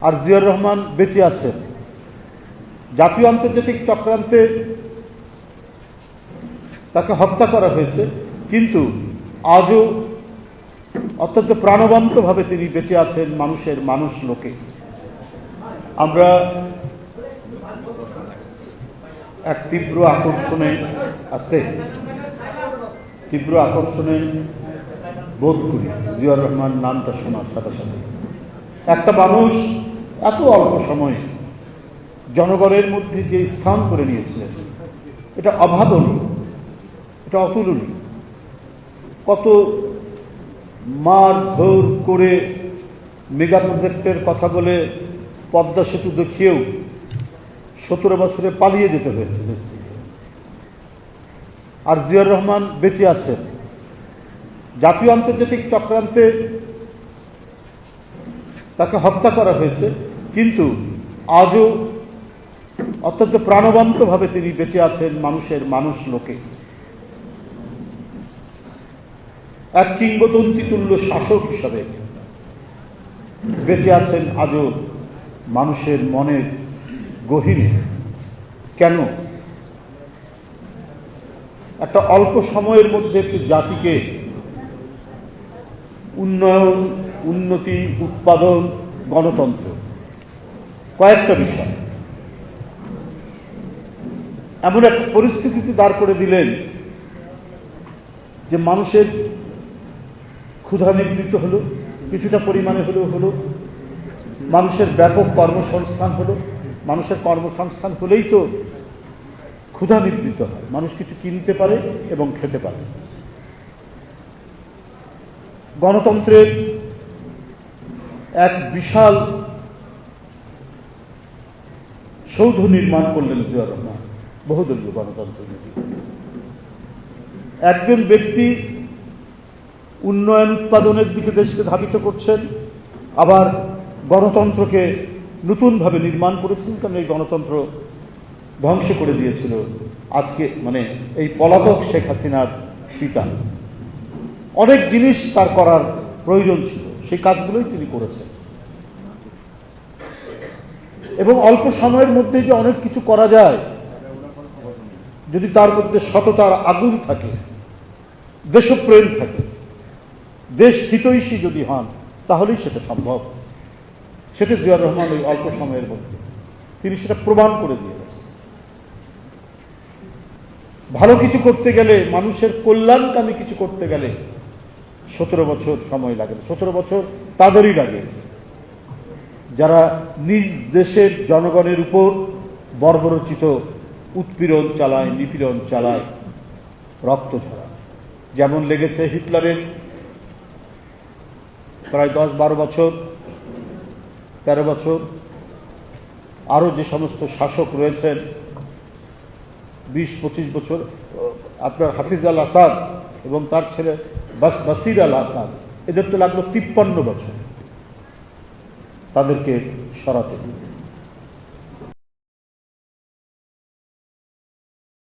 আর জিয়াউর রহমান বেঁচে আছেন। জাতীয় আন্তর্জাতিক চক্রান্তে তাকে হত্যা করা হয়েছে, কিন্তু আজও অত্যন্ত প্রাণবন্তভাবে তিনি বেঁচে আছেন মানুষের মানুষ লোকে। আমরা এক তীব্র আকর্ষণে বোধ করি জিয়াউর রহমান নামটা শোনার সাথে সাথে। একটা মানুষ এত অল্প সময়ে জনগণের মধ্যে যে স্থান করে নিয়েছিলেন, এটা অভাবনীয়, এটা অতুলনীয়। কত মারধর করে মেগা প্রজেক্টের কথা বলে পদ্মা সেতু দেখিয়েও 17 বছরে পালিয়ে যেতে হয়েছে দেশ থেকে। আর জিয়াউর রহমান বেঁচে আছেন। জাতীয় আন্তর্জাতিক চক্রান্তে তাকে হত্যা করা হয়েছে, কিন্তু আজও অত্যন্ত প্রাণবন্তভাবে তিনি বেঁচে আছেন মানুষের মানুষ লোকে। এক কিংবদন্তি তুল্য শাসক হিসাবে বেঁচে আছেন আজও মানুষের মনের গহীনে। কেন? একটা অল্প সময়ের মধ্যে একটি জাতিকে উন্নয়ন, উন্নতি, উৎপাদন, গণতন্ত্র, কয়েকটা বিষয় এমন একটা পরিস্থিতিতে দাঁড় করে দিলেন যে মানুষের ক্ষুধা নিবৃত্ত হলো, কিছুটা পরিমাণে হলো, মানুষের ব্যাপক কর্মসংস্থান হলো। মানুষের কর্মসংস্থান হলেই তো ক্ষুধা নিবৃত্ত হয়, মানুষ কিছু কিনতে পারে এবং খেতে পারে। গণতন্ত্রের এক বিশাল সৌধ নির্মাণ করলেন জিয়াউর রহমান, বহুদলীয় গণতন্ত্র নীতি। একজন ব্যক্তি উন্নয়ন উৎপাদনের দিকে দেশকে ধাবিত করছেন, আবার গণতন্ত্রকে নতুনভাবে নির্মাণ করেছেন। কারণ এই গণতন্ত্র ধ্বংস করে দিয়েছিল আজকে এই পলাতক শেখ হাসিনার পিতা। অনেক জিনিস তার করার প্রয়োজন ছিল, সেই কাজগুলোই তিনি করেছেন। এবং অল্প সময়ের মধ্যে যে অনেক কিছু করা যায়, যদি তার মধ্যে সততার আগুন থাকে, দেশপ্রেম থাকে, দেশ হিতৈষী যদি হন, তাহলেই সেটা সম্ভব। সেটা জিয়াউর রহমান ওই অল্প সময়ের মধ্যে তিনি সেটা প্রমাণ করে দিয়ে গেছেন। ভালো কিছু করতে গেলে, মানুষের কল্যাণকামী কিছু করতে গেলে 17 বছর সময় লাগে। 17 বছর তাদেরই লাগে যারা নিজ দেশের জনগণের উপর বর্বরচিত উৎপীড়ন চালায়, নিপীড়ন চালায়, রক্ত ঝরায়। যেমন লেগেছে হিটলারের প্রায় 10-12 বছর, 13 বছর। আরও যে সমস্ত শাসক রয়েছেন 20-25 বছর, আপনার হাফিজ আল আসাদ এবং তার ছেলে বাসির আল আসাদ, এদের তো লাগলো 53 বছর তাদেরকে সরাতে।